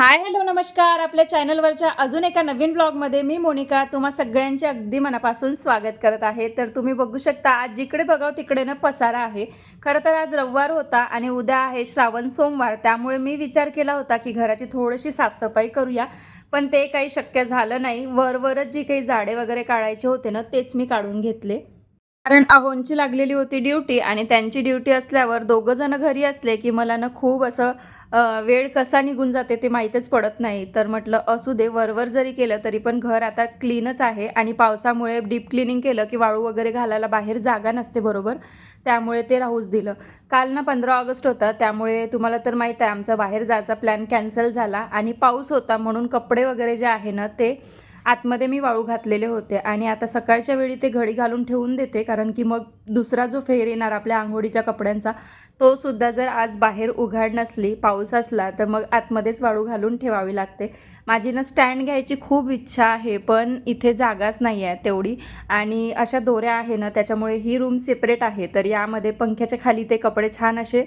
हाय, hello, नमस्कार. आपल्या चॅनलवरच्या अजून एका नवीन ब्लॉगमध्ये मी मोनिका तुम्हा सगळ्यांचे अगदी मनापासून स्वागत करत आहे. तर तुम्ही बघू शकता आज जिकडे बघावं तिकडे ना पसारा आहे. खरं तर आज रविवार होता आणि उद्या आहे श्रावण सोमवार. त्यामुळे मी विचार केला होता की घराची थोडीशी साफसफाई करूया. पण ते काही शक्य झालं नाही. वरवरच जी काही झाडे वगैरे काढायचे होते ना तेच मी काढून घेतले. कारण अहोंची लागलेली होती ड्युटी आणि त्यांची ड्युटी असल्यावर दोघं जण घरी असले की मला ना खूप असं वेळ कसा निघून जाते ते माहीतच पडत नाही. तर म्हटलं असू दे, वरवर जरी केलं तरी पण घर आता क्लीनच आहे आणि पावसामुळे डीप क्लिनिंग केलं की वाळू वगैरे घालायला बाहेर जागा नसते बरोबर. त्यामुळे ते राहूच दिलं. काल ना 15 ऑगस्ट होता, त्यामुळे तुम्हाला तर माहीत आहे आमचा बाहेर जायचा प्लॅन कॅन्सल झाला आणि पाऊस होता म्हणून कपडे वगैरे जे आहे ना ते आतमध्ये मी वाळू घातलेले होते आणि आता सकाळच्या वेळी ते घडी घालून ठेवून देते, कारण की मग दुसरा जो फेर येणार आपल्या अंघोळीच्या कपड्यांचा तो सुद्धा जर आज बाहेर उघाड नसली, पाऊस असला, तर मग आतमध्येच वाळू घालून ठेवावी लागते. माझी ना स्टँड घ्यायची खूप इच्छा आहे, पण इथे जागाच नाही आहे तेवढी. आणि अशा दोऱ्या आहे ना त्याच्यामुळे ही रूम सेपरेट आहे, तर यामध्ये पंख्याच्या खाली ते कपडे छान असे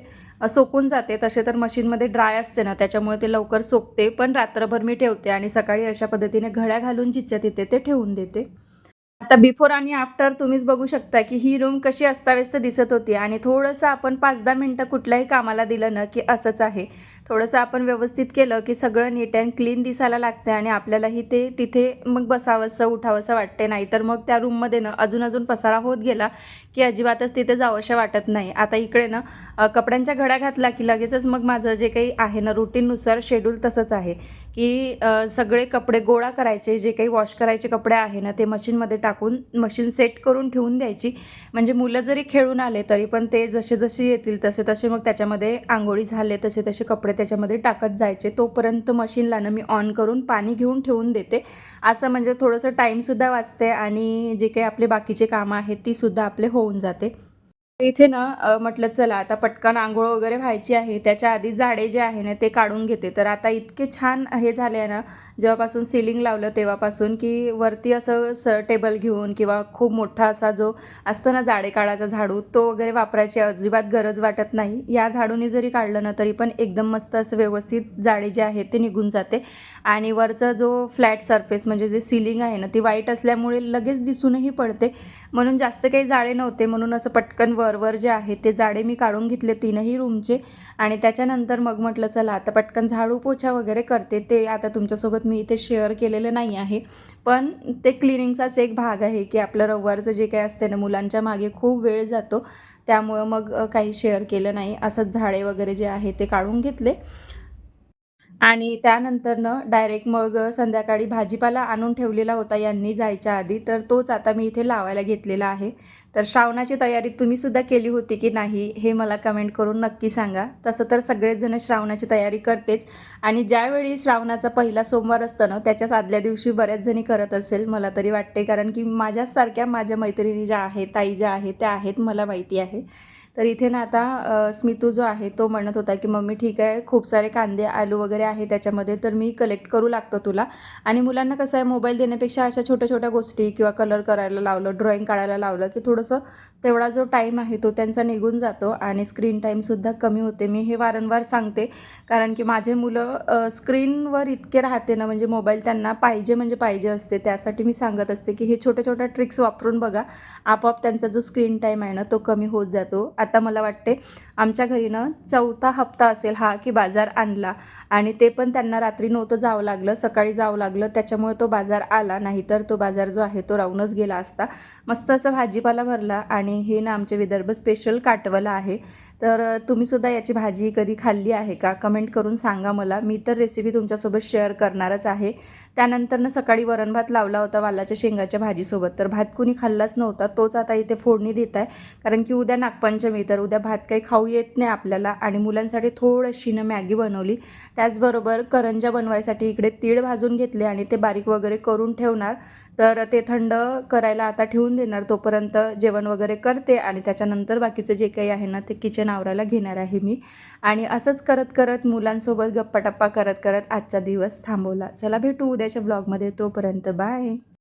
सोकून जाते. तसे तर मशीनमध्ये ड्राय असते ना त्याच्यामुळे ते लवकर सोकते, पण रात्रभर मी ठेवते आणि सकाळी अशा पद्धतीने घड्या घालून जिथच्या तिथे ते ठेवून देते. आता बिफोर आणि आफ्टर तुम्हीच बघू शकता की ही रूम कशी अस्ताव्यस्त दिसत होती आणि थोडंसं आपण 5-10 मिनटं कुठल्याही कामाला दिलं ना की असंच आहे. थोडंसं आपण व्यवस्थित केलं की सगळं नीट अँड क्लीन दिसायला लागते आणि आपल्यालाही ते तिथे मग बसावंसं उठावंसं वाटते. नाहीतर मग त्या रूममध्ये ना अजून पसारा होत गेला की अजिबातच तिथे जावंसं वाटत नाही. आता इकडे ना कपड्यांच्या घड्या घातला की लगेचच मग माझं जे काही आहे ना रुटीननुसार शेड्यूल तसंच आहे की सगळे कपडे गोळा करायचे, जे काही वॉश करायचे कपडे आहे ना ते मशीनमध्ये टाकून मशीन सेट करून ठेवून द्यायची. म्हणजे मुलं जरी खेळून आले तरी पण ते जसे जसे येतील तसे तसे मग त्याच्यामध्ये अंघोळी झाले तसे तसे कपडे त्याच्यामध्ये टाकत जायचे. तोपर्यंत मशीनला ना मी ऑन करून पाणी घेऊन ठेवून देते. असं म्हणजे थोडंसं टाईमसुद्धा वाचते आणि जे काही आपले बाकीचे कामं आहेत तीसुद्धा आपले होऊन जाते. इथे ना म्हटलं चला आता पटकन अंघोळ वगैरे व्हायची आहे, त्याच्या आधी झाडे जे आहे ना ते काढून घेते. तर आता इतके छान हे झाले आहे ना, जेव्हापासून सीलिंग लावलं तेव्हापासून की वरती असं टेबल घेऊन किंवा खूप मोठा असा जो असतो ना जाडे काढायचा झाडू, तो वगैरे वापरायची अजिबात गरज वाटत नाही. या झाडूने जरी काढलं ना तरी पण एकदम मस्त असं व्यवस्थित जाडे जे आहे ते निघून जाते. आणि वरचा जो फ्लॅट सरफेस म्हणजे जे सीलिंग आहे ना ती व्हाईट असल्यामुळे लगेच दिसूनही पडते. म्हणून जास्त काही जाळे नव्हते, म्हणून असं पटकन वर जे आहे ते जाडे मी काढून घेतले तीनही रूमचे. आणि त्याच्यानंतर मग म्हटलं चला आता पटकन झाडू पोछा वगैरे करते. ते आता तुमच्यासोबत मी इथे शेअर केलेलं नाही आहे, पण ते क्लिनिंगचाच एक भाग आहे की आपलं रविवारचं जे काही असते ना मुलांच्या मागे खूप वेळ जातो. त्यामुळं मग काही शेअर केलं नाही. असंच झाडे वगैरे जे आहे ते काढून घेतले. आणि त्यानंतरनं डायरेक्ट मग संध्याकाळी भाजीपाला आणून ठेवलेला होता यांनी जायच्या आधी, तर तोच आता मी इथे लावायला घेतलेला आहे. तर श्रावणाची तयारी तुम्हीसुद्धा केली होती की नाही हे मला कमेंट करून नक्की सांगा. तसं तर सगळेच जण श्रावणाची तयारी करतेच आणि ज्यावेळी श्रावणाचा पहिला सोमवार असतं ना त्याच्याच आदल्या दिवशी बऱ्याच जणी करत असेल मला तरी वाटते, कारण की माझ्यासारख्या माझ्या मैत्रिणी ज्या आहेत, ताई ज्या आहेत त्या आहेत, मला माहिती आहे. तर इथे ना आता स्मितू जो आहे तो म्हणत होता की मम्मी ठीक आहे, खूप सारे कांदे आलू वगैरे आहे त्याच्यामध्ये, तर मी कलेक्ट करू लागतो तुला. आणि मुलांना कसं आहे मोबाईल देण्यापेक्षा अशा छोट्या छोट्या गोष्टी किंवा कलर करायला लावलं, ड्रॉइंग काढायला लावलं की थोडंसं तेवढा जो टाईम आहे तो त्यांचा निघून जातो आणि स्क्रीन टाईमसुद्धा कमी होते. मी हे वारंवार सांगते, कारण की माझे मुलं स्क्रीनवर इतके राहते ना, म्हणजे मोबाईल त्यांना पाहिजे म्हणजे पाहिजे असते. त्यासाठी मी सांगत असते की हे छोट्या छोट्या ट्रिक्स वापरून बघा, आपोआप त्यांचा जो स्क्रीन टाईम आहे ना तो कमी होत जातो. आता मला वाटते आमच्या घरी ना 4था हप्ता असेल हा की बाजार आणला आणि ते पण त्यांना रात्री नव्हतं जावं लागलं, सकाळी जावं लागलं, त्याच्यामुळे तो बाजार आला. नाहीतर तो बाजार जो आहे तो राहूनच गेला असता. मस्त असं भाजीपाला भरला आणि हे ना आमचे विदर्भ स्पेशल काटवलं आहे. तर तुम्हीसुद्धा याची भाजी कधी खाल्ली आहे का कमेंट करून सांगा मला. मी तर रेसिपी तुमच्यासोबत शेअर करणारच आहे. त्यानंतरनं सकाळी वरण भात लावला होता वालाच्या शेंगाच्या भाजीसोबत, तर भात कुणी खाल्लाच नव्हता, तोच आता इथे फोडणी देत आहे. कारण की उद्या नागपंचमी, तर उद्या भात काही खाऊ येत नाही आपल्याला आणि मुलांसाठी थोडीशी ना मॅगी बनवली. त्याचबरोबर करंज्या बनवायसाठी इकडे तीळ भाजून घेतले आणि ते बारीक वगैरे करून ठेवणार. तर ते थंड करायला आता ठेवून देणार, तोपर्यंत जेवण वगैरे करते आणि त्याच्यानंतर बाकीचं जे काही आहे ना ते किचन आवरायला घेणार आहे मी. आणि असंच करत करत मुलांसोबत गप्पाटप्पा करत करत आजचा दिवस थांबवला. चला भेटू उद्याच्या ब्लॉगमध्ये, तोपर्यंत बाय.